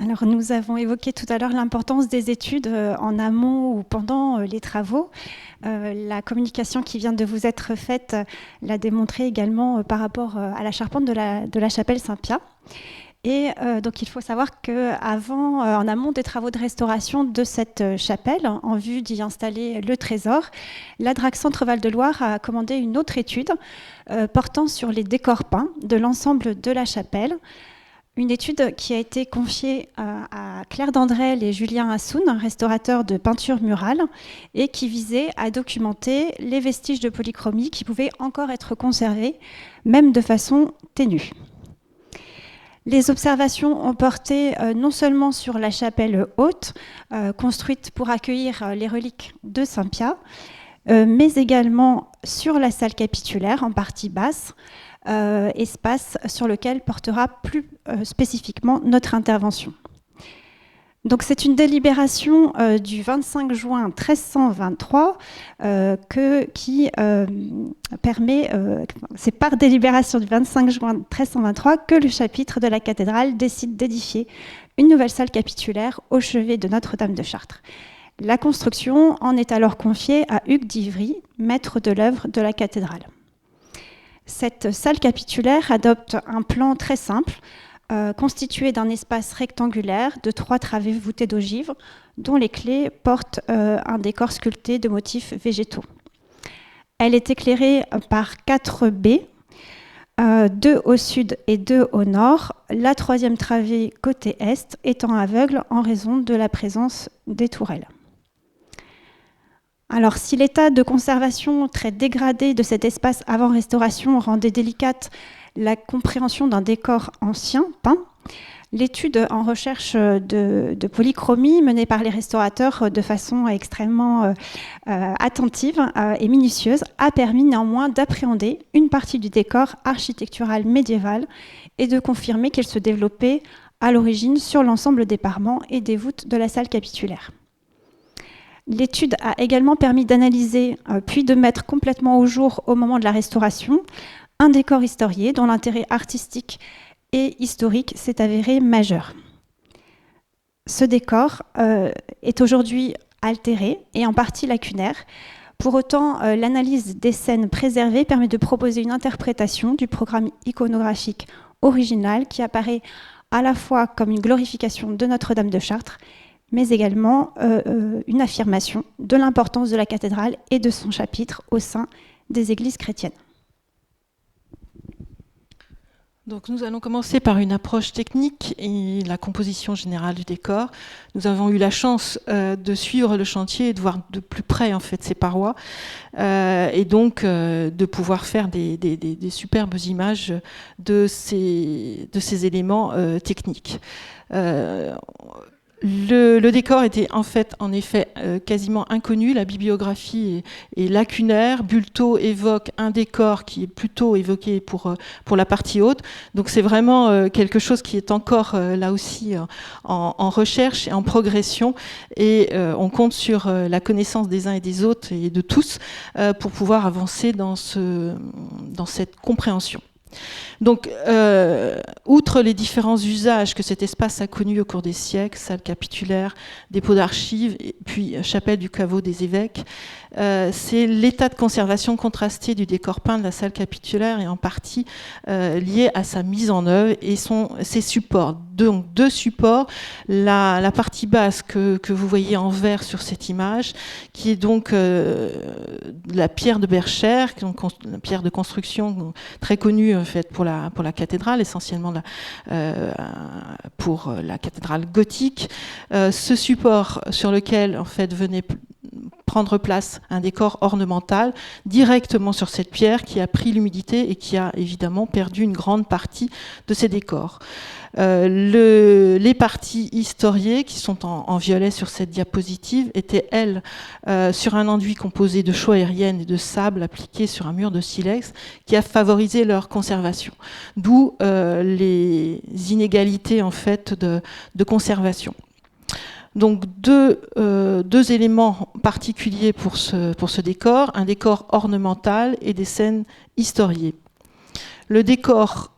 Alors, nous avons évoqué tout à l'heure l'importance des études en amont ou pendant les travaux. La communication qui vient de vous être faite l'a démontré également par rapport à la charpente de la chapelle Saint-Pia. Et donc, il faut savoir qu'avant, en amont des travaux de restauration de cette chapelle, en vue d'y installer le trésor, la DRAC Centre-Val de Loire a commandé une autre étude portant sur les décors peints de l'ensemble de la chapelle. Une étude qui a été confiée à Claire Dandrel et Julien Assoun, restaurateurs de peinture murale, et qui visait à documenter les vestiges de polychromie qui pouvaient encore être conservés, même de façon ténue. Les observations ont porté non seulement sur la chapelle haute, construite pour accueillir les reliques de Saint-Pia, mais également sur la salle capitulaire en partie basse, espace sur lequel portera plus spécifiquement notre intervention. Donc c'est une délibération du 25 juin 1323 qui permet, c'est par délibération du 25 juin 1323 que le chapitre de la cathédrale décide d'édifier une nouvelle salle capitulaire au chevet de Notre-Dame de Chartres. La construction en est alors confiée à Hugues d'Ivry, maître de l'œuvre de la cathédrale. Cette salle capitulaire adopte un plan très simple, constitué d'un espace rectangulaire de 3 travées voûtées d'ogives, dont les clés portent un décor sculpté de motifs végétaux. Elle est éclairée par 4 baies, 2 au sud et 2 au nord, la 3e travée côté est étant aveugle en raison de la présence des tourelles. Alors, si l'état de conservation très dégradé de cet espace avant restauration rendait délicate la compréhension d'un décor ancien peint, l'étude en recherche de polychromie menée par les restaurateurs de façon extrêmement attentive et minutieuse a permis néanmoins d'appréhender une partie du décor architectural médiéval et de confirmer qu'il se développait à l'origine sur l'ensemble des parements et des voûtes de la salle capitulaire. L'étude a également permis d'analyser, puis de mettre complètement au jour au moment de la restauration, un décor historié dont l'intérêt artistique et historique s'est avéré majeur. Ce décor est aujourd'hui altéré et en partie lacunaire. Pour autant, l'analyse des scènes préservées permet de proposer une interprétation du programme iconographique original qui apparaît à la fois comme une glorification de Notre-Dame de Chartres, mais également une affirmation de l'importance de la cathédrale et de son chapitre au sein des églises chrétiennes. Donc nous allons commencer par une approche technique et la composition générale du décor. Nous avons eu la chance de suivre le chantier et de voir de plus près en fait ces parois et donc de pouvoir faire des superbes images de ces éléments techniques. Le décor était en effet quasiment inconnu. La bibliographie est lacunaire. Bulto évoque un décor qui est plutôt évoqué pour la partie haute. Donc c'est vraiment quelque chose qui est encore là aussi en recherche et en progression. Et on compte sur la connaissance des uns et des autres et de tous pour pouvoir avancer dans cette compréhension. Donc, outre les différents usages que cet espace a connus au cours des siècles, salle capitulaire, dépôt d'archives, et puis chapelle du caveau des évêques, c'est l'état de conservation contrasté du décor peint de la salle capitulaire et en partie lié à sa mise en œuvre et ses supports. Donc, 2 supports, la partie basse que vous voyez en vert sur cette image, qui est donc la pierre de Berchères, la pierre de construction très connue en fait pour la cathédrale, essentiellement pour la cathédrale gothique. Ce support sur lequel en fait venait prendre place un décor ornemental directement sur cette pierre qui a pris l'humidité et qui a évidemment perdu une grande partie de ses décors. Les parties historiées qui sont en violet sur cette diapositive étaient, elles, sur un enduit composé de chaux aériennes et de sable appliqué sur un mur de silex qui a favorisé leur conservation. D'où les inégalités en fait de conservation. Donc deux éléments particuliers pour ce décor, un décor ornemental et des scènes historiées. Le décor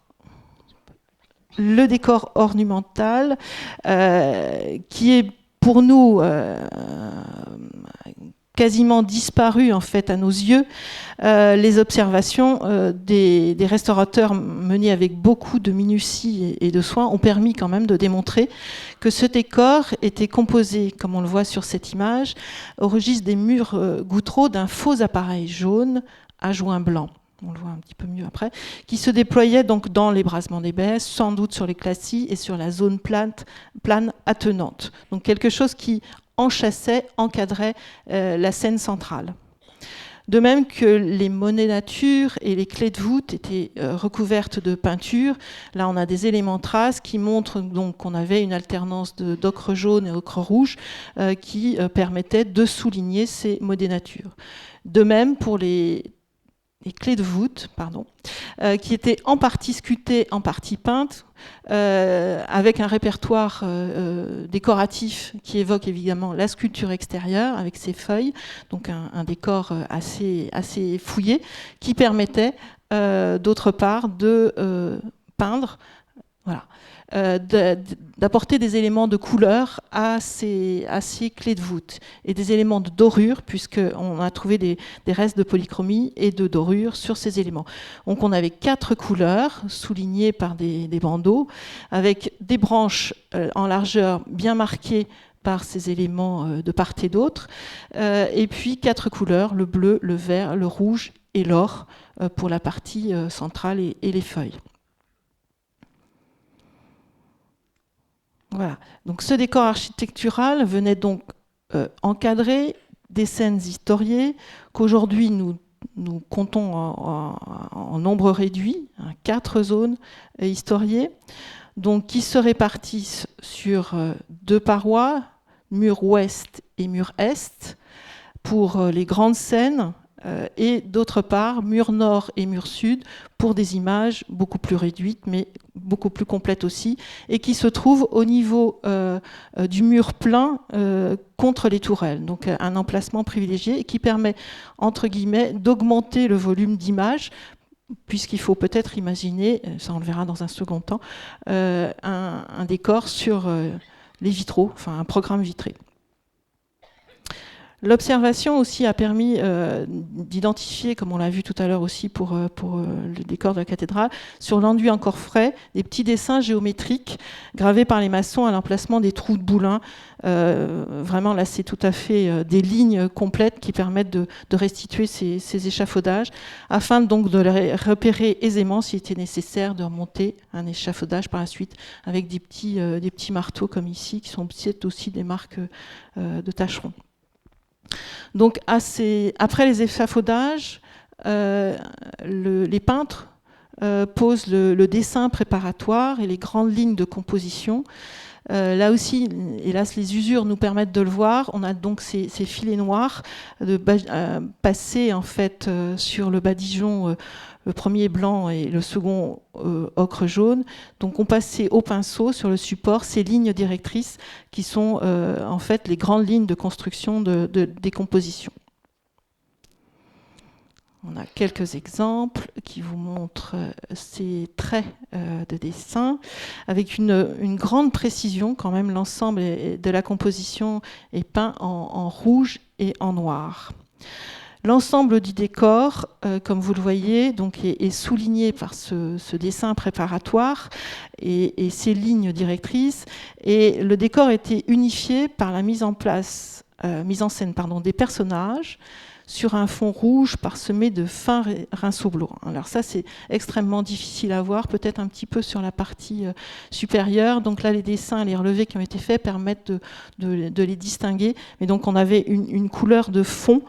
le décor ornemental, qui est pour nous quasiment disparu en fait à nos yeux. Les observations des restaurateurs menées avec beaucoup de minutie et de soin ont permis quand même de démontrer que ce décor était composé, comme on le voit sur cette image, au registre des murs gouttereaux d'un faux appareil jaune à joint blanc. On le voit un petit peu mieux après, qui se déployait donc dans l'ébrasement des baies, sans doute sur les glacis et sur la zone plane attenante. Donc quelque chose qui enchâssait, encadrait la scène centrale. De même que les monnaies nature et les clés de voûte étaient recouvertes de peinture, là on a des éléments traces qui montrent donc qu'on avait une alternance d'ocre jaune et ocre rouge qui permettait de souligner ces monnaies nature. De même pour les clés de voûte, qui étaient en partie sculptées, en partie peintes, avec un répertoire décoratif qui évoque évidemment la sculpture extérieure avec ses feuilles, donc un décor assez fouillé, qui permettait d'autre part de peindre, voilà, d'apporter des éléments de couleur à ces clés de voûte et des éléments de dorure, puisqu'on a trouvé des restes de polychromie et de dorure sur ces éléments. Donc on avait 4 couleurs soulignées par des bandeaux, avec des branches en largeur bien marquées par ces éléments de part et d'autre, et puis 4 couleurs, le bleu, le vert, le rouge et l'or pour la partie centrale et les feuilles. Voilà. Donc ce décor architectural venait donc encadrer des scènes historiées qu'aujourd'hui nous comptons en nombre réduit, 4 zones historiées, donc qui se répartissent sur 2 parois, mur ouest et mur est, pour les grandes scènes, et d'autre part, mur nord et mur sud, pour des images beaucoup plus réduites, mais beaucoup plus complètes aussi, et qui se trouvent au niveau du mur plein contre les tourelles. Donc un emplacement privilégié et qui permet, entre guillemets, d'augmenter le volume d'images, puisqu'il faut peut-être imaginer, ça on le verra dans un second temps, un décor sur les vitraux, enfin un programme vitré. L'observation aussi a permis d'identifier, comme on l'a vu tout à l'heure aussi pour le décor de la cathédrale, sur l'enduit encore frais, des petits dessins géométriques gravés par les maçons à l'emplacement des trous de boulins. Vraiment, là, c'est tout à fait des lignes complètes qui permettent de restituer ces échafaudages, afin donc de les repérer aisément s'il était nécessaire de remonter un échafaudage par la suite, avec des petits marteaux comme ici, qui sont peut-être aussi des marques de tâcherons. Donc après les échafaudages, les peintres posent le dessin préparatoire et les grandes lignes de composition. Là aussi, hélas, les usures nous permettent de le voir. On a donc ces filets noirs passés en fait sur le badigeon, le premier blanc et le second ocre jaune. Donc on passait au pinceau sur le support ces lignes directrices qui sont en fait les grandes lignes de construction de décomposition. On a quelques exemples qui vous montrent ces traits de dessin avec une grande précision quand même. L'ensemble de la composition est peint en rouge et en noir. L'ensemble du décor, comme vous le voyez, donc est souligné par ce dessin préparatoire et ces lignes directrices. Et le décor était unifié par la mise en scène des personnages sur un fond rouge parsemé de fins rinceaux blancs. Alors ça, c'est extrêmement difficile à voir, peut-être un petit peu sur la partie supérieure. Donc là, les dessins, les relevés qui ont été faits permettent de les distinguer. Mais donc on avait une couleur de fond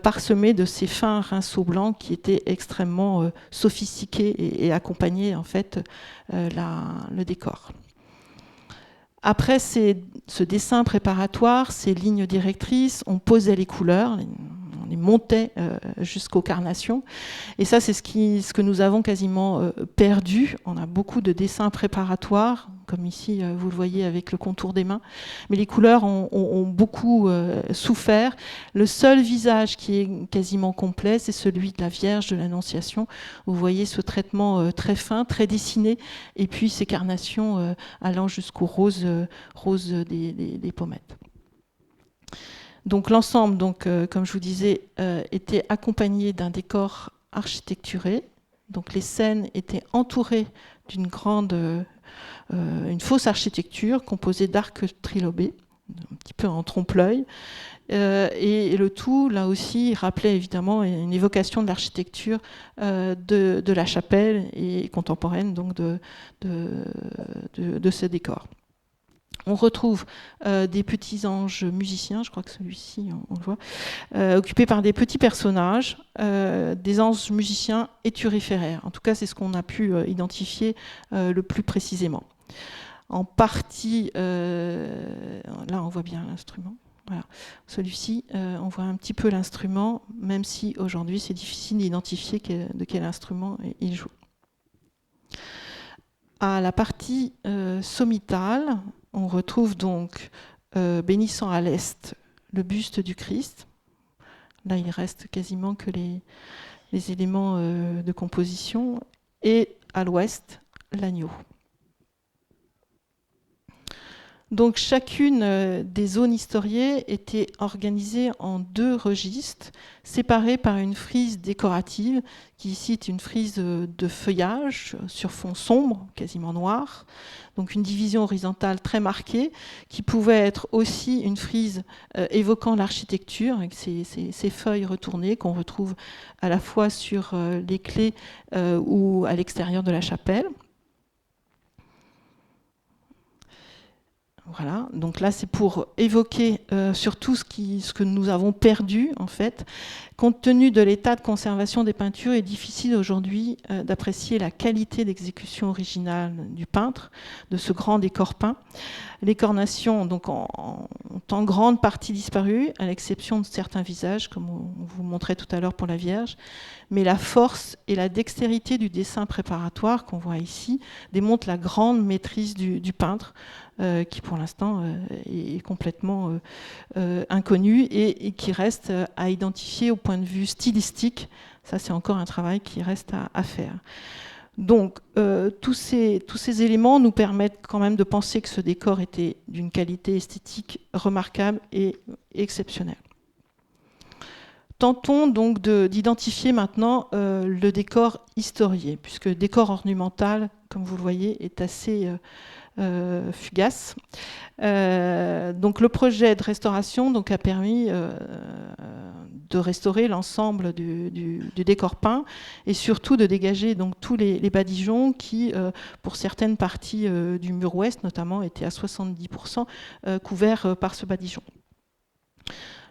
parsemée de ces fins rinceaux blancs qui étaient extrêmement sophistiqués et accompagnaient en fait le décor. Après ce dessin préparatoire, ces lignes directrices, on posait les couleurs, on les montait jusqu'aux carnations. Et ça, c'est ce que nous avons quasiment perdu. On a beaucoup de dessins préparatoires comme ici vous le voyez avec le contour des mains. Mais les couleurs ont beaucoup souffert. Le seul visage qui est quasiment complet, c'est celui de la Vierge de l'Annonciation. Vous voyez ce traitement très fin, très dessiné, et puis ces carnations allant jusqu'au rose des pommettes. Donc l'ensemble, comme je vous disais, était accompagné d'un décor architecturé. Donc les scènes étaient entourées d'une une fausse architecture composée d'arcs trilobés, un petit peu en trompe-l'œil. Et le tout, là aussi, rappelait évidemment une évocation de l'architecture de la chapelle et contemporaine donc de ce décor. On retrouve des petits anges musiciens, je crois que celui-ci, on le voit, occupés par des petits personnages, des anges musiciens et turiféraires. En tout cas, c'est ce qu'on a pu identifier le plus précisément. En partie, là on voit bien l'instrument. Voilà. Celui-ci, on voit un petit peu l'instrument, même si aujourd'hui c'est difficile d'identifier de quel instrument il joue. À la partie sommitale, on retrouve donc, bénissant à l'est, le buste du Christ. Là, il reste quasiment que les éléments de composition. Et à l'ouest, l'agneau. Donc chacune des zones historiées était organisée en 2 registres, séparés par une frise décorative, qui ici est une frise de feuillage sur fond sombre, quasiment noir. Donc une division horizontale très marquée, qui pouvait être aussi une frise évoquant l'architecture, avec ces feuilles retournées qu'on retrouve à la fois sur les clés ou à l'extérieur de la chapelle. Voilà, donc là c'est pour évoquer surtout ce que nous avons perdu en fait. Compte tenu de l'état de conservation des peintures, il est difficile aujourd'hui d'apprécier la qualité d'exécution originale du peintre, de ce grand décor peint. Les cornations donc, ont en grande partie disparu, à l'exception de certains visages, comme on vous montrait tout à l'heure pour la Vierge. Mais la force et la dextérité du dessin préparatoire qu'on voit ici démontrent la grande maîtrise du peintre, qui pour l'instant est complètement inconnu et qui reste à identifier au point de vue stylistique. Ça, c'est encore un travail qui reste à faire. Donc, tous ces éléments nous permettent quand même de penser que ce décor était d'une qualité esthétique remarquable et exceptionnelle. Tentons donc d'identifier maintenant le décor historié, puisque le décor ornemental, comme vous le voyez, est assez fugace. Donc le projet de restauration donc, a permis de restaurer l'ensemble du décor peint et surtout de dégager donc, tous les badigeons qui, pour certaines parties du mur ouest notamment, étaient à 70% couverts par ce badigeon.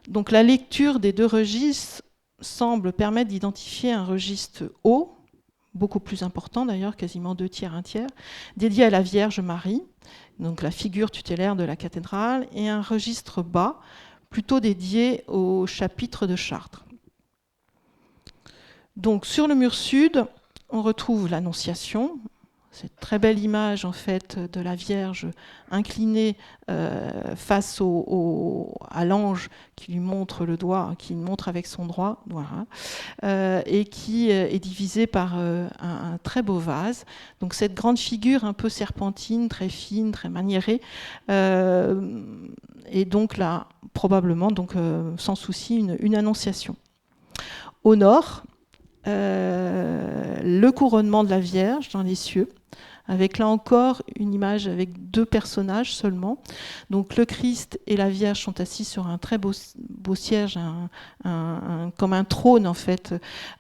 Donc la lecture des 2 registres semble permettre d'identifier un registre haut, beaucoup plus important d'ailleurs, quasiment 2 tiers, 1 tiers, dédié à la Vierge Marie, donc la figure tutélaire de la cathédrale, et un registre bas, plutôt dédié au chapitre de Chartres. Donc sur le mur sud, on retrouve l'Annonciation, cette très belle image en fait de la Vierge inclinée face à l'ange qui lui montre le doigt, qui lui montre avec son doigt, voilà, et qui est divisée par un très beau vase. Donc cette grande figure un peu serpentine, très fine, très maniérée, et donc là probablement donc sans souci une annonciation. Au nord, le couronnement de la Vierge dans les cieux, avec là encore une image avec 2 personnages seulement. Donc le Christ et la Vierge sont assis sur un très beau siège, comme un trône en fait,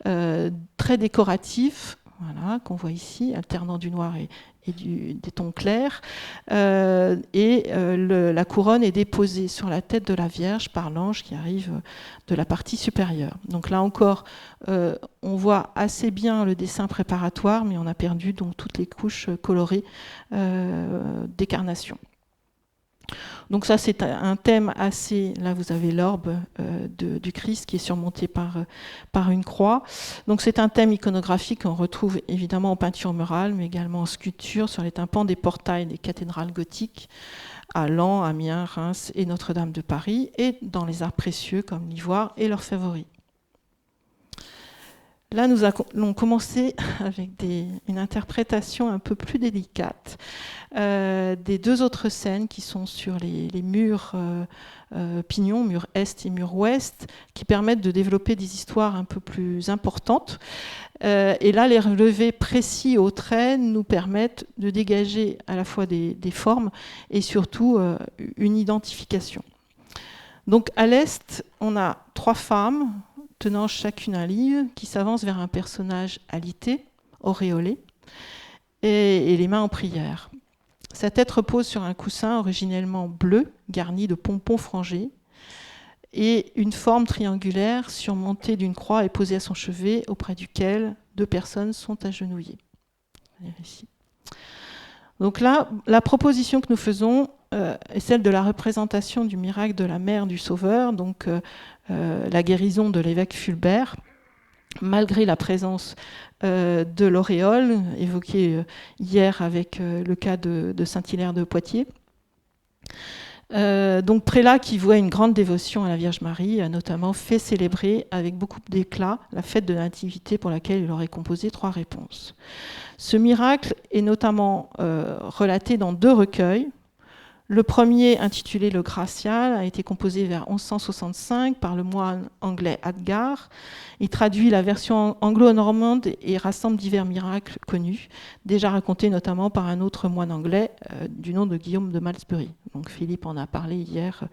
très décoratif, voilà, qu'on voit ici, alternant du noir et des tons clairs. La couronne est déposée sur la tête de la Vierge par l'ange qui arrive de la partie supérieure. Donc là encore, on voit assez bien le dessin préparatoire, mais on a perdu donc toutes les couches colorées des carnations. Donc ça, c'est un thème assez... Là, vous avez l'orbe du Christ qui est surmonté par une croix. Donc c'est un thème iconographique qu'on retrouve évidemment en peinture murale, mais également en sculpture sur les tympans des portails des cathédrales gothiques à Laon, Amiens, Reims et Notre-Dame de Paris, et dans les arts précieux comme l'ivoire et leurs favoris. Là, nous allons commencer avec une interprétation un peu plus délicate des deux autres scènes qui sont sur les murs pignons, mur est et mur ouest, qui permettent de développer des histoires un peu plus importantes. Et là, les relevés précis au trait nous permettent de dégager à la fois des formes et surtout une identification. Donc à l'est, on a 3 femmes tenant chacune un livre, qui s'avance vers un personnage alité, auréolé, et les mains en prière. Sa tête repose sur un coussin originellement bleu, garni de pompons frangés, et une forme triangulaire surmontée d'une croix est posée à son chevet, auprès duquel 2 personnes sont agenouillées. Ici. Donc là, la proposition que nous faisons est celle de la représentation du miracle de la mère du Sauveur, donc la guérison de l'évêque Fulbert, malgré la présence de l'auréole, évoquée hier avec le cas de Saint-Hilaire de Poitiers. Donc prélat qui vouait une grande dévotion à la Vierge Marie a notamment fait célébrer avec beaucoup d'éclat la fête de la Nativité pour laquelle il aurait composé 3 réponses. Ce miracle est notamment relaté dans 2 recueils. Le premier, intitulé Le Gracial, a été composé vers 1165 par le moine anglais Hadgar. Il traduit la version anglo-normande et rassemble divers miracles connus, déjà racontés notamment par un autre moine anglais du nom de Guillaume de Malmesbury. Donc Philippe en a parlé hier.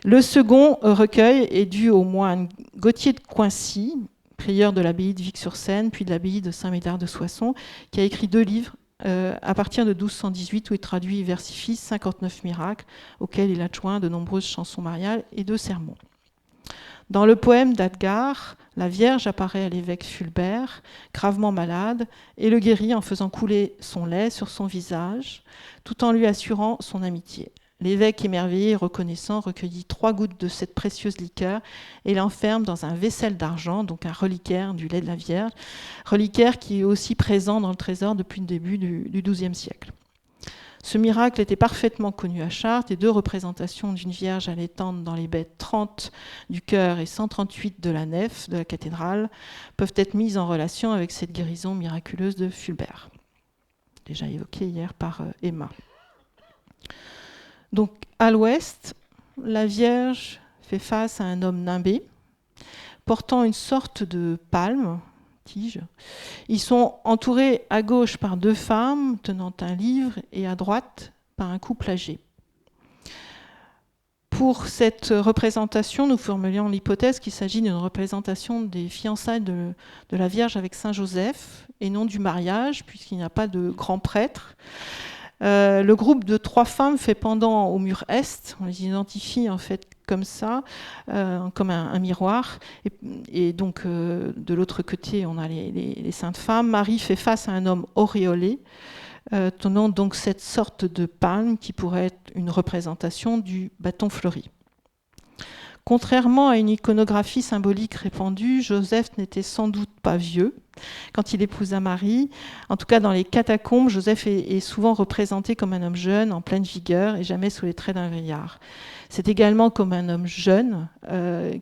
Le second recueil est dû au moine Gauthier de Coincy, prieur de l'abbaye de Vic-sur-Seine, puis de l'abbaye de Saint-Médard de Soissons, qui a écrit 2 livres à partir de 1218, où il traduit et versifie 59 miracles, auxquels il adjoint de nombreuses chansons mariales et 2 sermons. Dans le poème d'Hadgar, la Vierge apparaît à l'évêque Fulbert, gravement malade, et le guérit en faisant couler son lait sur son visage, tout en lui assurant son amitié. L'évêque, émerveillé et reconnaissant, recueillit 3 gouttes de cette précieuse liqueur et l'enferme dans un vaisselle d'argent, donc un reliquaire du lait de la Vierge, reliquaire qui est aussi présent dans le trésor depuis le début du XIIe siècle. Ce miracle était parfaitement connu à Chartres et 2 représentations d'une Vierge allaitante dans les baies 30 du chœur et 138 de la nef de la cathédrale peuvent être mises en relation avec cette guérison miraculeuse de Fulbert, déjà évoquée hier par Emma. Donc, à l'ouest, la Vierge fait face à un homme nimbé, portant une sorte de palme, tige. Ils sont entourés à gauche par 2 femmes tenant un livre et à droite par un couple âgé. Pour cette représentation, nous formulons l'hypothèse qu'il s'agit d'une représentation des fiançailles de la Vierge avec Saint Joseph et non du mariage, puisqu'il n'y a pas de grand prêtre. Le groupe de 3 femmes fait pendant au mur est, on les identifie en fait comme ça, comme un miroir. Et donc de l'autre côté, on a les saintes femmes. Marie fait face à un homme auréolé, tenant donc cette sorte de palme qui pourrait être une représentation du bâton fleuri. Contrairement à une iconographie symbolique répandue, Joseph n'était sans doute pas vieux quand il épousa Marie. En tout cas, dans les catacombes, Joseph est souvent représenté comme un homme jeune, en pleine vigueur, et jamais sous les traits d'un vieillard. C'est également comme un homme jeune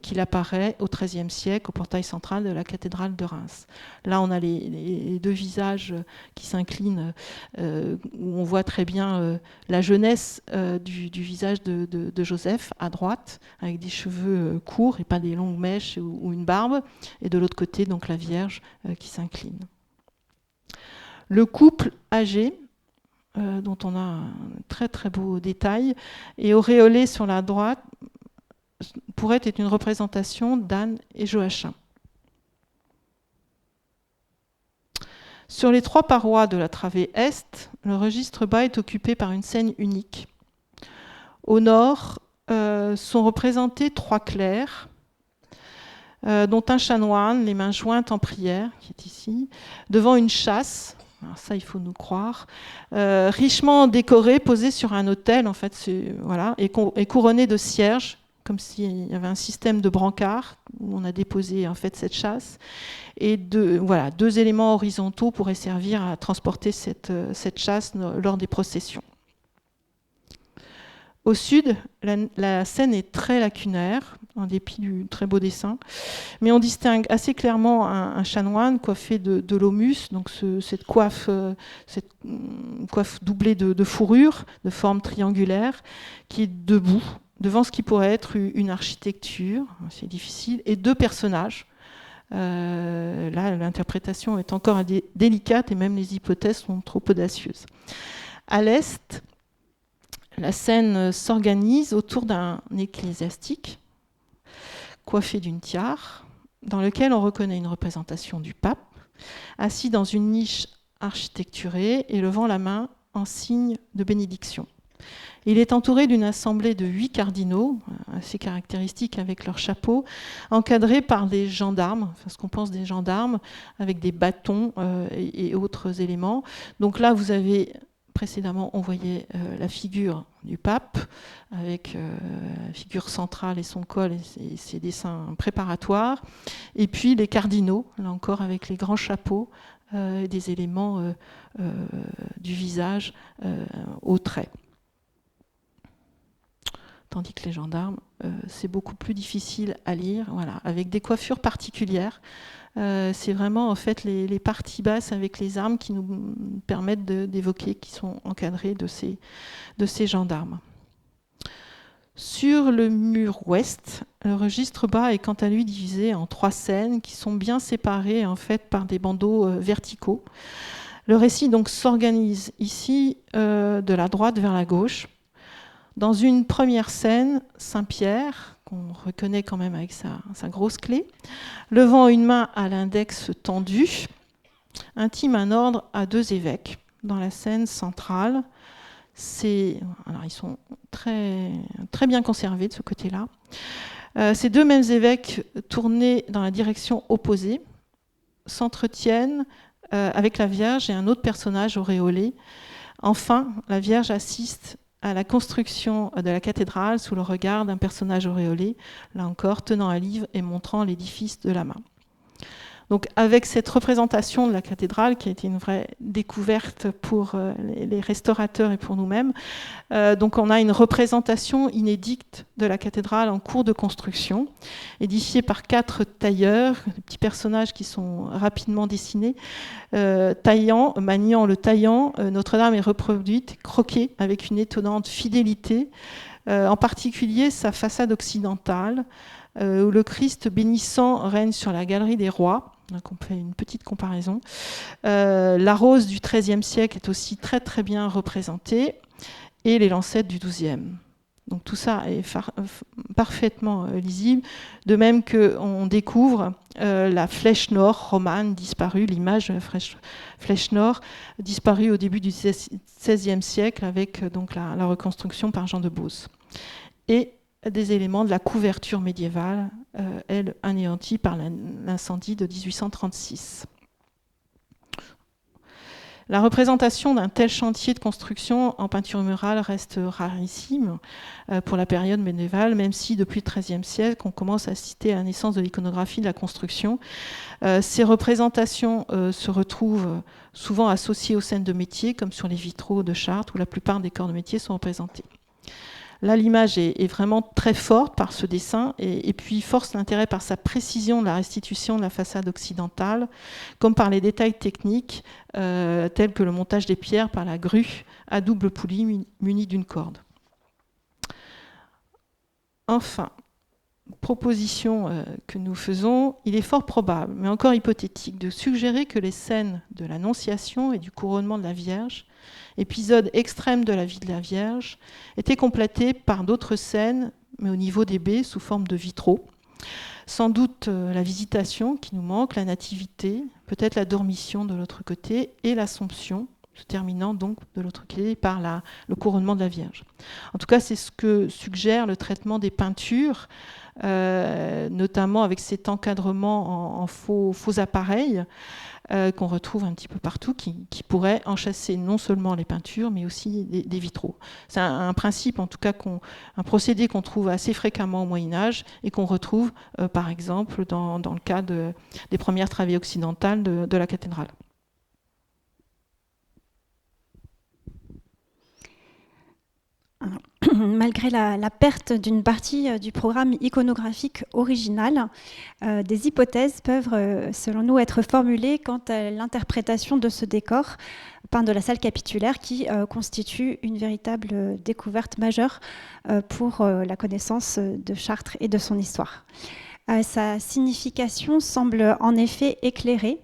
qu'il apparaît au XIIIe siècle, au portail central de la cathédrale de Reims. Là, on a les 2 visages qui s'inclinent, où on voit très bien la jeunesse du visage de Joseph, à droite, avec des cheveux courts et pas des longues mèches ou une barbe, et de l'autre côté, donc la Vierge qui s'incline. Le couple âgé, dont on a un très très beau détail, et auréolé sur la droite, pourrait être une représentation d'Anne et Joachim. Sur les 3 parois de la travée est, le registre bas est occupé par une scène unique. Au nord sont représentés 3 clercs, dont un chanoine, les mains jointes en prière, qui est ici, devant une châsse Alors ça, il faut nous croire. Richement décoré, posé sur un autel, en fait, voilà, et couronné de cierges, comme s'il y avait un système de brancard où on a déposé en fait cette châsse. Et deux éléments horizontaux pourraient servir à transporter cette châsse lors des processions. Au sud, la scène est très lacunaire, en dépit du très beau dessin, mais on distingue assez clairement un chanoine coiffé de lomus, donc cette coiffe doublée de fourrure, de forme triangulaire, qui est debout, devant ce qui pourrait être une architecture, c'est difficile, et deux personnages. Là, l'interprétation est encore délicate et même les hypothèses sont trop audacieuses. À l'est, la scène s'organise autour d'un ecclésiastique coiffé d'une tiare, dans lequel on reconnaît une représentation du pape, assis dans une niche architecturée et levant la main en signe de bénédiction. Il est entouré d'une assemblée de 8 cardinaux, assez caractéristiques avec leurs chapeaux, encadrés par des gendarmes, enfin, ce qu'on pense des gendarmes, avec des bâtons et autres éléments. Donc là, vous avez... Précédemment, on voyait la figure du pape avec la figure centrale et son col et ses dessins préparatoires. Et puis les cardinaux, là encore avec les grands chapeaux, des éléments du visage au trait. Tandis que les gendarmes, c'est beaucoup plus difficile à lire, voilà, avec des coiffures particulières. C'est vraiment en fait les parties basses avec les armes qui nous permettent d'évoquer, qui sont encadrées de ces gendarmes. Sur le mur ouest, le registre bas est quant à lui divisé en 3 scènes qui sont bien séparées en fait par des bandeaux verticaux. Le récit donc s'organise ici de la droite vers la gauche. Dans une première scène, Saint-Pierre, qu'on reconnaît quand même avec sa grosse clé, levant une main à l'index tendu, intime un ordre à 2 évêques. Dans la scène centrale, alors ils sont très, très bien conservés de ce côté-là. Ces 2 mêmes évêques, tournés dans la direction opposée, s'entretiennent avec la Vierge et un autre personnage auréolé. Enfin, la Vierge assiste à la construction de la cathédrale sous le regard d'un personnage auréolé, là encore tenant un livre et montrant l'édifice de la main. Donc avec cette représentation de la cathédrale, qui a été une vraie découverte pour les restaurateurs et pour nous-mêmes, donc on a une représentation inédite de la cathédrale en cours de construction, édifiée par 4 tailleurs, des petits personnages qui sont rapidement dessinés, maniant le taillant. Notre-Dame est reproduite, croquée avec une étonnante fidélité, en particulier sa façade occidentale, où le Christ bénissant règne sur la galerie des rois. Donc on fait une petite comparaison. La rose du XIIIe siècle est aussi très très bien représentée, et les lancettes du XIIe. Donc tout ça est parfaitement lisible, de même qu'on découvre la flèche nord romane disparue, l'image de la flèche nord disparue au début du XVIe siècle avec donc la reconstruction par Jean de Beauce. Et des éléments de la couverture médiévale, elle anéantie par l'incendie de 1836. La représentation d'un tel chantier de construction en peinture murale reste rarissime pour la période médiévale, même si depuis le XIIIe siècle, on commence à citer la naissance de l'iconographie de la construction. Ces représentations se retrouvent souvent associées aux scènes de métier, comme sur les vitraux de Chartres, où la plupart des corps de métier sont représentés. Là, l'image est vraiment très forte par ce dessin et puis force l'intérêt par sa précision de la restitution de la façade occidentale, comme par les détails techniques tels que le montage des pierres par la grue à double poulie munie d'une corde. Enfin, proposition que nous faisons, il est fort probable, mais encore hypothétique, de suggérer que les scènes de l'Annonciation et du couronnement de la Vierge, épisode extrême de la vie de la Vierge, étaient complétées par d'autres scènes, mais au niveau des baies, sous forme de vitraux. Sans doute la Visitation qui nous manque, la Nativité, peut-être la Dormition de l'autre côté, et l'Assomption, se terminant donc de l'autre côté par le couronnement de la Vierge. En tout cas, c'est ce que suggère le traitement des peintures, notamment avec cet encadrement en faux appareils qu'on retrouve un petit peu partout, qui pourrait enchâsser non seulement les peintures, mais aussi des vitraux. C'est un principe, en tout cas, un procédé qu'on trouve assez fréquemment au Moyen-Âge et qu'on retrouve, par exemple, dans le cas des premières travées occidentales de la cathédrale. Malgré la perte d'une partie du programme iconographique original, des hypothèses peuvent, selon nous, être formulées quant à l'interprétation de ce décor peint de la salle capitulaire qui constitue une véritable découverte majeure pour la connaissance de Chartres et de son histoire. Sa signification semble en effet éclairée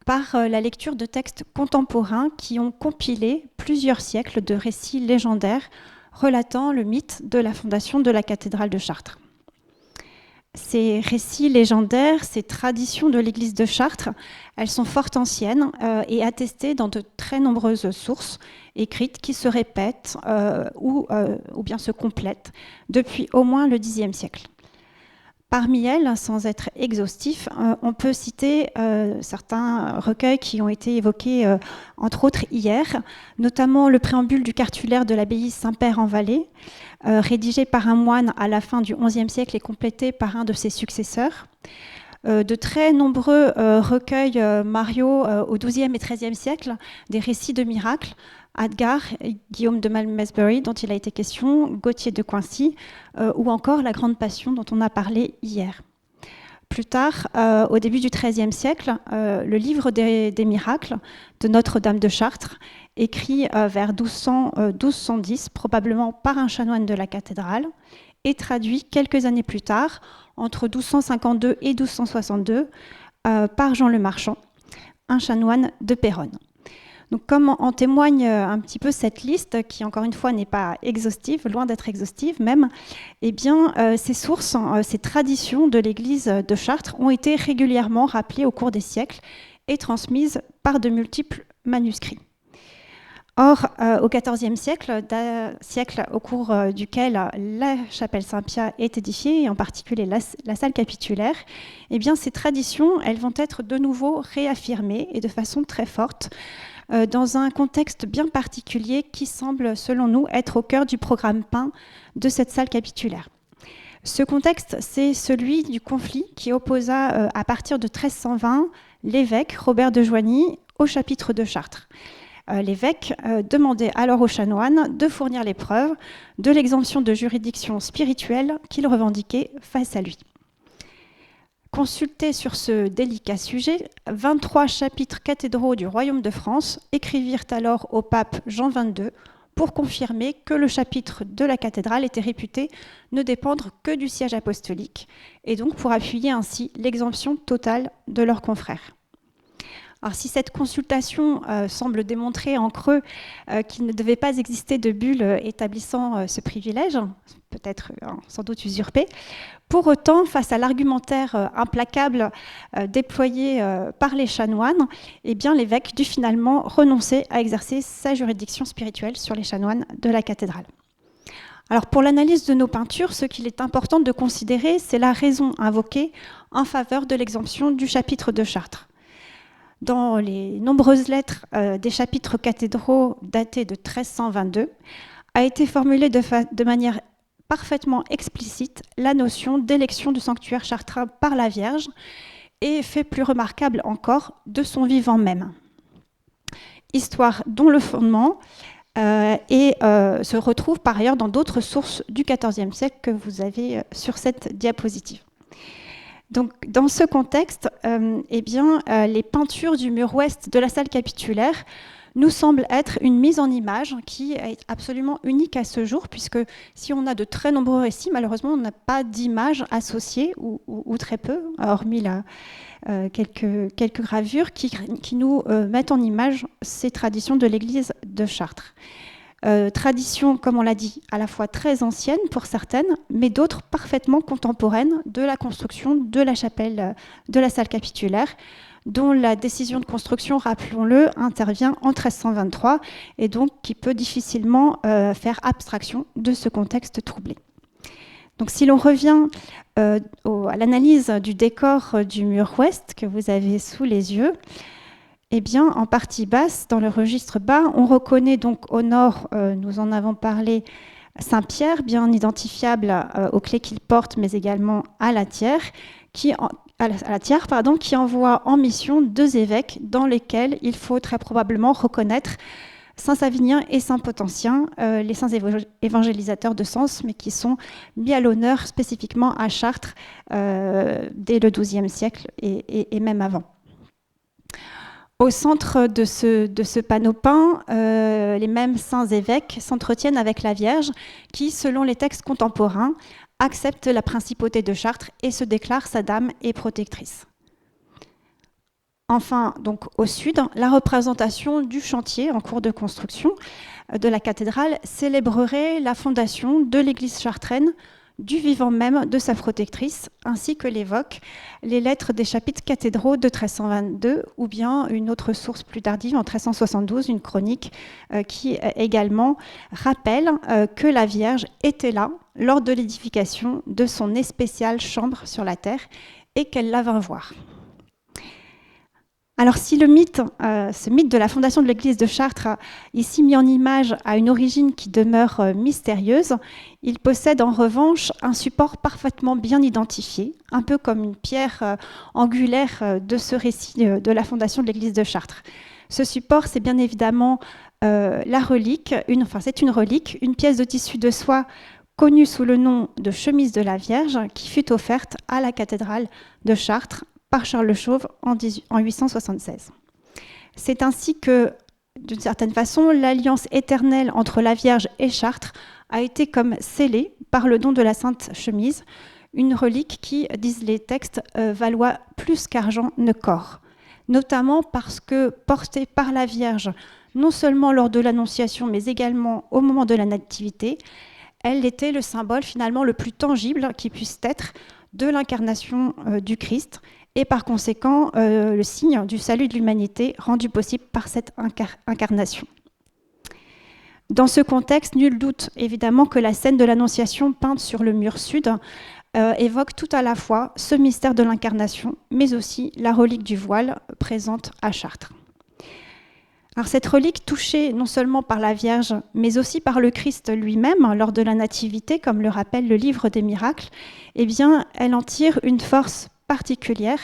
par la lecture de textes contemporains qui ont compilé plusieurs siècles de récits légendaires relatant le mythe de la fondation de la cathédrale de Chartres. Ces récits légendaires, ces traditions de l'église de Chartres, elles sont fort anciennes et attestées dans de très nombreuses sources écrites qui se répètent ou bien se complètent depuis au moins le Xe siècle. Parmi elles, sans être exhaustif, on peut citer certains recueils qui ont été évoqués, entre autres hier, notamment le préambule du cartulaire de l'abbaye Saint-Père en Valais, rédigé par un moine à la fin du XIe siècle et complété par un de ses successeurs. De très nombreux recueils mariaux au XIIe et XIIIe siècle, des récits de miracles, Adgar, Guillaume de Malmesbury, dont il a été question, Gauthier de Coincy, ou encore la Grande Passion dont on a parlé hier. Plus tard, au début du XIIIe siècle, le livre des miracles de Notre-Dame de Chartres, écrit vers 1210, probablement par un chanoine de la cathédrale, est traduit quelques années plus tard, entre 1252 et 1262, par Jean le Marchand, un chanoine de Péronne. Donc, comme en témoigne un petit peu cette liste, qui encore une fois n'est pas exhaustive, loin d'être exhaustive même, eh bien, ces sources, ces traditions de l'église de Chartres ont été régulièrement rappelées au cours des siècles et transmises par de multiples manuscrits. Or, au XIVe siècle, siècle au cours duquel la chapelle Saint-Pia est édifiée, et en particulier la salle capitulaire, eh bien, ces traditions, elles vont être de nouveau réaffirmées et de façon très forte, dans un contexte bien particulier qui semble, selon nous, être au cœur du programme peint de cette salle capitulaire. Ce contexte, c'est celui du conflit qui opposa, à partir de 1320, l'évêque Robert de Joigny au chapitre de Chartres. L'évêque demandait alors aux chanoines de fournir les preuves de l'exemption de juridiction spirituelle qu'il revendiquait face à lui. Consultés sur ce délicat sujet, 23 chapitres cathédraux du Royaume de France écrivirent alors au pape Jean XXII pour confirmer que le chapitre de la cathédrale était réputé ne dépendre que du siège apostolique, et donc pour appuyer ainsi l'exemption totale de leurs confrères. Alors, si cette consultation semble démontrer en creux qu'il ne devait pas exister de bulle établissant ce privilège, peut-être sans doute usurpé, pour autant, face à l'argumentaire implacable déployé par les chanoines, eh bien, l'évêque dut finalement renoncer à exercer sa juridiction spirituelle sur les chanoines de la cathédrale. Alors, pour l'analyse de nos peintures, ce qu'il est important de considérer, c'est la raison invoquée en faveur de l'exemption du chapitre de Chartres. Dans les nombreuses lettres des chapitres cathédraux datés de 1322, a été formulée de manière parfaitement explicite la notion d'élection du sanctuaire chartrain par la Vierge et fait plus remarquable encore de son vivant même. Histoire dont le fondement se retrouve par ailleurs dans d'autres sources du XIVe siècle que vous avez sur cette diapositive. Donc, dans ce contexte, les peintures du mur ouest de la salle capitulaire nous semblent être une mise en image qui est absolument unique à ce jour, puisque si on a de très nombreux récits, malheureusement, on n'a pas d'image associée, ou très peu, hormis quelques gravures qui nous mettent en image ces traditions de l'église de Chartres. Tradition, comme on l'a dit, à la fois très ancienne pour certaines, mais d'autres parfaitement contemporaines de la construction de la chapelle de la salle capitulaire, dont la décision de construction, rappelons-le, intervient en 1323 et donc qui peut difficilement faire abstraction de ce contexte troublé. Donc si l'on revient à l'analyse du décor du mur ouest que vous avez sous les yeux, eh bien, en partie basse, dans le registre bas, on reconnaît donc au nord, nous en avons parlé, Saint-Pierre, bien identifiable aux clés qu'il porte, mais également à la Thiers, qui envoie en mission 2 évêques dans lesquels il faut très probablement reconnaître Saint Savinien et Saint Potentien, les saints évangélisateurs de Sens, mais qui sont mis à l'honneur spécifiquement à Chartres dès le XIIe siècle et même avant. Au centre de ce panneau peint, les mêmes saints évêques s'entretiennent avec la Vierge qui, selon les textes contemporains, accepte la principauté de Chartres et se déclare sa dame et protectrice. Enfin, donc au sud, la représentation du chantier en cours de construction de la cathédrale célébrerait la fondation de l'église chartraine, du vivant même de sa protectrice, ainsi que l'évoquent les lettres des chapitres cathédraux de 1322 ou bien une autre source plus tardive en 1372, une chronique qui également rappelle que la Vierge était là lors de l'édification de son spéciale chambre sur la terre et qu'elle la vint voir. Alors si ce mythe de la fondation de l'église de Chartres, ici mis en image, a une origine qui demeure mystérieuse, il possède en revanche un support parfaitement bien identifié, un peu comme une pierre angulaire de ce récit de la fondation de l'église de Chartres. Ce support, c'est bien évidemment la relique, c'est une relique, une pièce de tissu de soie connue sous le nom de chemise de la Vierge, qui fut offerte à la cathédrale de Chartres par Charles le Chauve en 876. C'est ainsi que, d'une certaine façon, l'alliance éternelle entre la Vierge et Chartres a été comme scellée par le don de la Sainte Chemise, une relique qui, disent les textes, valoit plus qu'argent ne corps, notamment parce que portée par la Vierge, non seulement lors de l'Annonciation, mais également au moment de la Nativité, elle était le symbole finalement le plus tangible qui puisse être de l'incarnation du Christ, et par conséquent le signe du salut de l'humanité rendu possible par cette incarnation. Dans ce contexte, nul doute évidemment que la scène de l'Annonciation peinte sur le mur sud évoque tout à la fois ce mystère de l'incarnation, mais aussi la relique du voile présente à Chartres. Alors cette relique, touchée non seulement par la Vierge, mais aussi par le Christ lui-même lors de la Nativité, comme le rappelle le livre des miracles, eh bien, elle en tire une force particulière,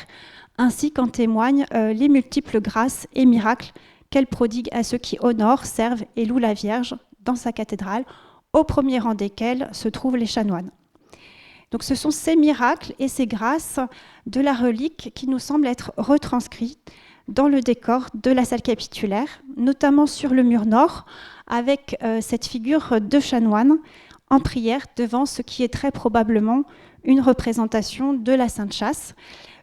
ainsi qu'en témoignent les multiples grâces et miracles qu'elle prodigue à ceux qui honorent, servent et louent la Vierge dans sa cathédrale, au premier rang desquels se trouvent les chanoines. Donc ce sont ces miracles et ces grâces de la relique qui nous semblent être retranscrits dans le décor de la salle capitulaire, notamment sur le mur nord, avec cette figure de chanoine en prière devant ce qui est très probablement une représentation de la Sainte Chasse,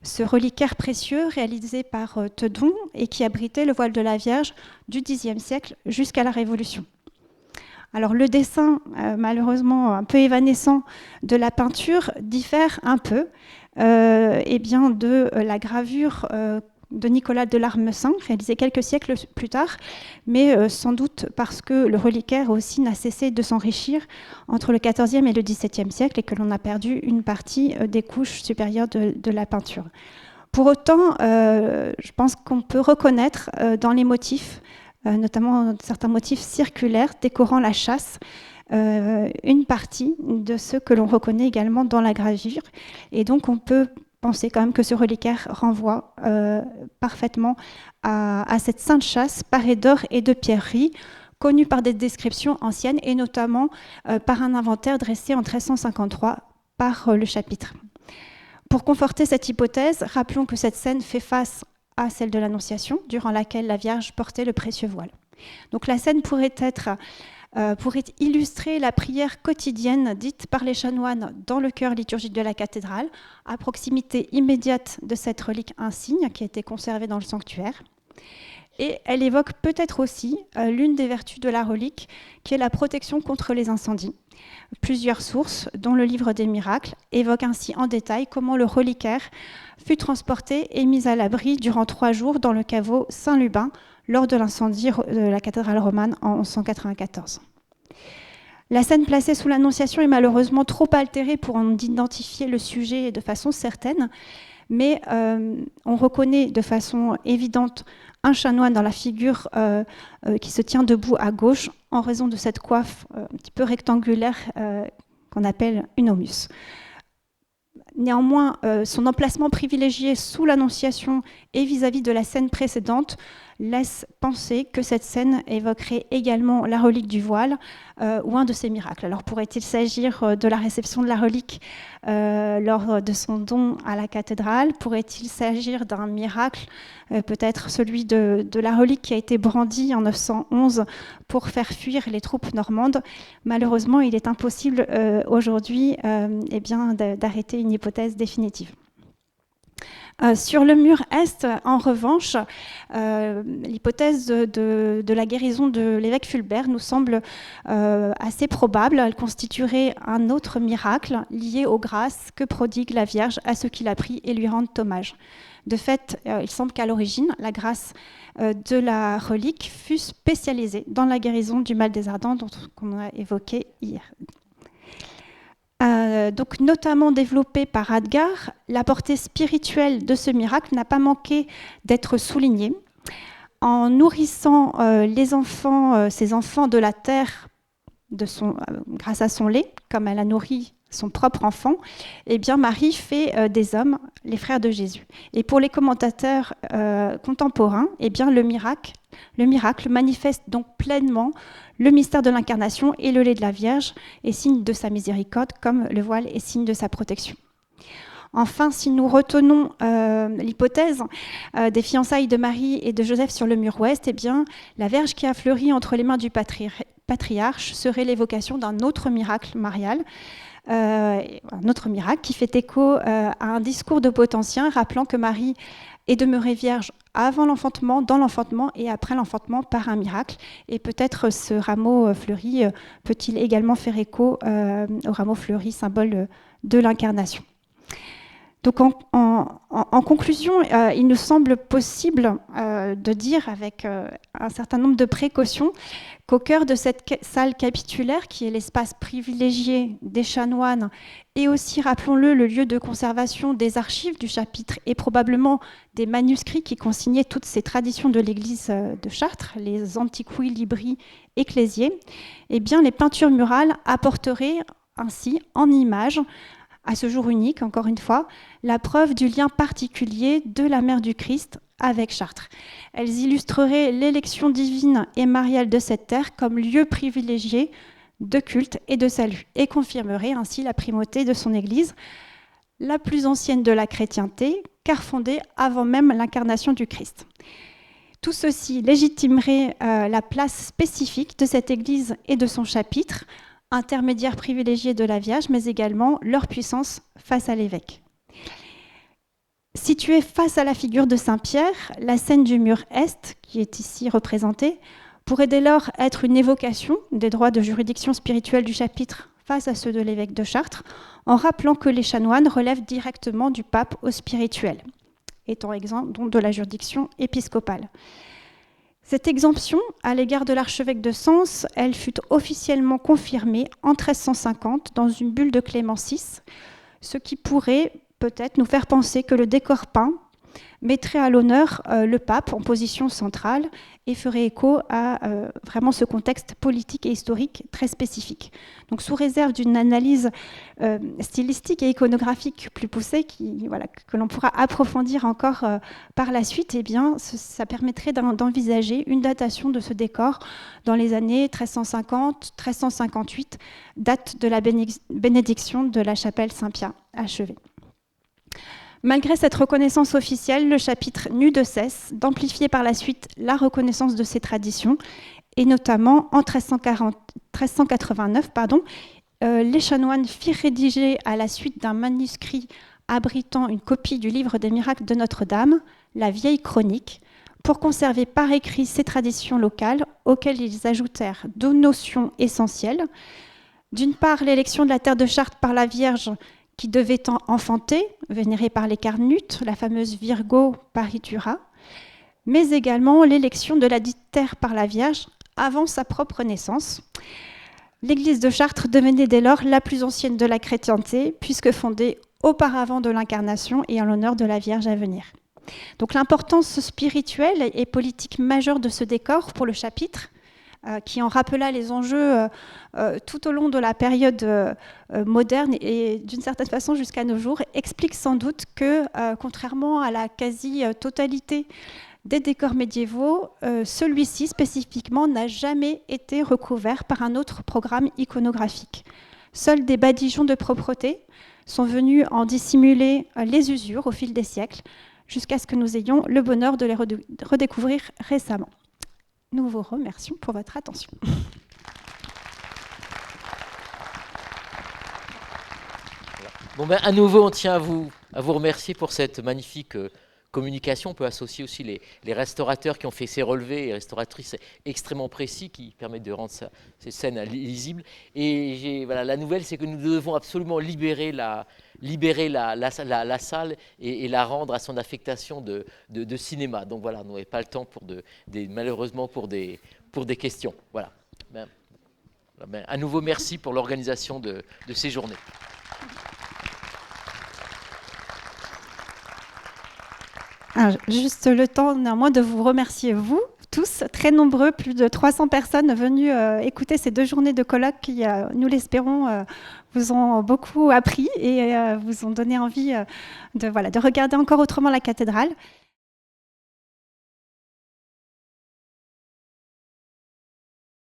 ce reliquaire précieux réalisé par Teudon et qui abritait le voile de la Vierge du Xe siècle jusqu'à la Révolution. Alors le dessin, malheureusement un peu évanescent de la peinture, diffère un peu de la gravure de Nicolas de Larmessin, réalisée quelques siècles plus tard, mais sans doute parce que le reliquaire aussi n'a cessé de s'enrichir entre le XIVe et le XVIIe siècle et que l'on a perdu une partie des couches supérieures de la peinture. Pour autant, je pense qu'on peut reconnaître dans les motifs, notamment certains motifs circulaires décorant la chasse, une partie de ceux que l'on reconnaît également dans la gravure. Et donc on peut penser quand même que ce reliquaire renvoie parfaitement à cette sainte chasse parée d'or et de pierreries, connue par des descriptions anciennes et notamment par un inventaire dressé en 1353 par le chapitre. Pour conforter cette hypothèse, rappelons que cette scène fait face à celle de l'Annonciation, durant laquelle la Vierge portait le précieux voile. Donc la scène pourrait illustrer la prière quotidienne dite par les chanoines dans le chœur liturgique de la cathédrale, à proximité immédiate de cette relique insigne qui a été conservée dans le sanctuaire. Et elle évoque peut-être aussi l'une des vertus de la relique, qui est la protection contre les incendies. Plusieurs sources, dont le livre des miracles, évoquent ainsi en détail comment le reliquaire fut transporté et mis à l'abri durant 3 jours dans le caveau Saint-Lubin lors de l'incendie de la cathédrale romane en 1194. La scène placée sous l'Annonciation est malheureusement trop altérée pour en identifier le sujet de façon certaine, mais on reconnaît de façon évidente un chanoine dans la figure qui se tient debout à gauche en raison de cette coiffe un petit peu rectangulaire qu'on appelle une aumus. Néanmoins, son emplacement privilégié sous l'Annonciation et vis-à-vis de la scène précédente laisse penser que cette scène évoquerait également la relique du voile ou un de ses miracles. Alors pourrait-il s'agir de la réception de la relique lors de son don à la cathédrale? Pourrait-il s'agir d'un miracle, peut-être celui de la relique qui a été brandie en 911 pour faire fuir les troupes normandes? Malheureusement, il est impossible aujourd'hui d'arrêter une hypothèse définitive. Sur le mur est, en revanche, l'hypothèse de la guérison de l'évêque Fulbert nous semble assez probable. Elle constituerait un autre miracle lié aux grâces que prodigue la Vierge à ceux qui la prient et lui rendent hommage. De fait, il semble qu'à l'origine, la grâce de la relique fut spécialisée dans la guérison du mal des ardents, qu'on a évoqué hier. Donc notamment développée par Hadgar, la portée spirituelle de ce miracle n'a pas manqué d'être soulignée. En nourrissant ses enfants de la terre grâce à son lait, comme elle a nourri son propre enfant, eh bien Marie fait des hommes les frères de Jésus. Et pour les commentateurs contemporains, eh bien le miracle manifeste donc pleinement le mystère de l'incarnation et le lait de la Vierge est signe de sa miséricorde, comme le voile est signe de sa protection. Enfin, si nous retenons l'hypothèse des fiançailles de Marie et de Joseph sur le mur ouest, eh bien, la Vierge qui a fleuri entre les mains du patriarche serait l'évocation d'un autre miracle marial, un autre miracle qui fait écho à un discours de Potentien rappelant que Marie est demeurée vierge avant l'enfantement, dans l'enfantement et après l'enfantement par un miracle. Et peut-être ce rameau fleuri peut-il également faire écho au rameau fleuri, symbole de l'incarnation. Donc en conclusion, il nous semble possible de dire avec un certain nombre de précautions qu'au cœur de cette salle capitulaire, qui est l'espace privilégié des chanoines, et aussi, rappelons-le, le lieu de conservation des archives du chapitre et probablement des manuscrits qui consignaient toutes ces traditions de l'église de Chartres, les Antiqui Libri Ecclesiae, eh bien, les peintures murales apporteraient ainsi en images, à ce jour unique, encore une fois, la preuve du lien particulier de la mère du Christ avec Chartres. Elles illustreraient l'élection divine et mariale de cette terre comme lieu privilégié de culte et de salut, et confirmeraient ainsi la primauté de son Église, la plus ancienne de la chrétienté, car fondée avant même l'incarnation du Christ. Tout ceci légitimerait la place spécifique de cette Église et de son chapitre, intermédiaires privilégiés de la Vierge, mais également leur puissance face à l'évêque. Située face à la figure de Saint-Pierre, la scène du mur est, qui est ici représentée, pourrait dès lors être une évocation des droits de juridiction spirituelle du chapitre face à ceux de l'évêque de Chartres, en rappelant que les chanoines relèvent directement du pape au spirituel, étant exempts donc de la juridiction épiscopale. Cette exemption à l'égard de l'archevêque de Sens, elle fut officiellement confirmée en 1350 dans une bulle de Clément VI, ce qui pourrait peut-être nous faire penser que le décor peint mettrait à l'honneur le pape en position centrale et ferait écho à vraiment ce contexte politique et historique très spécifique. Donc sous réserve d'une analyse stylistique et iconographique plus poussée que l'on pourra approfondir encore par la suite, eh bien, ça permettrait d'envisager une datation de ce décor dans les années 1350-1358, date de la bénédiction de la chapelle Saint-Pierre achevée. Malgré cette reconnaissance officielle, le chapitre n'eut de cesse d'amplifier par la suite la reconnaissance de ces traditions, et notamment en 1389, les chanoines firent rédiger à la suite d'un manuscrit abritant une copie du livre des miracles de Notre-Dame, la vieille chronique, pour conserver par écrit ces traditions locales, auxquelles ils ajoutèrent deux notions essentielles. D'une part, l'élection de la terre de Chartres par la Vierge qui devait enfanter, vénérée par les Carnutes, la fameuse Virgo Paritura, mais également l'élection de la dite terre par la Vierge avant sa propre naissance. L'église de Chartres devenait dès lors la plus ancienne de la chrétienté, puisque fondée auparavant de l'Incarnation et en l'honneur de la Vierge à venir. Donc l'importance spirituelle et politique majeure de ce décor pour le chapitre, qui en rappela les enjeux tout au long de la période moderne et d'une certaine façon jusqu'à nos jours, explique sans doute que, contrairement à la quasi-totalité des décors médiévaux, celui-ci spécifiquement n'a jamais été recouvert par un autre programme iconographique. Seuls des badigeons de propreté sont venus en dissimuler les usures au fil des siècles, jusqu'à ce que nous ayons le bonheur de les redécouvrir récemment. Nous vous remercions pour votre attention. Bon ben, à nouveau, on tient à vous remercier pour cette magnifique communication. On peut associer aussi les restaurateurs qui ont fait ces relevés, et restauratrices extrêmement précis qui permettent de rendre ces scènes lisibles. Et voilà, la nouvelle, c'est que nous devons absolument libérer la salle et la rendre à son affectation de cinéma. Donc voilà, nous n'avons pas le temps malheureusement pour des questions. Voilà. À nouveau, merci pour l'organisation de ces journées. Alors, juste le temps néanmoins de vous remercier, vous tous, très nombreux, plus de 300 personnes venues écouter ces 2 journées de colloque qui, nous l'espérons, vous ont beaucoup appris et vous ont donné envie de regarder encore autrement la cathédrale.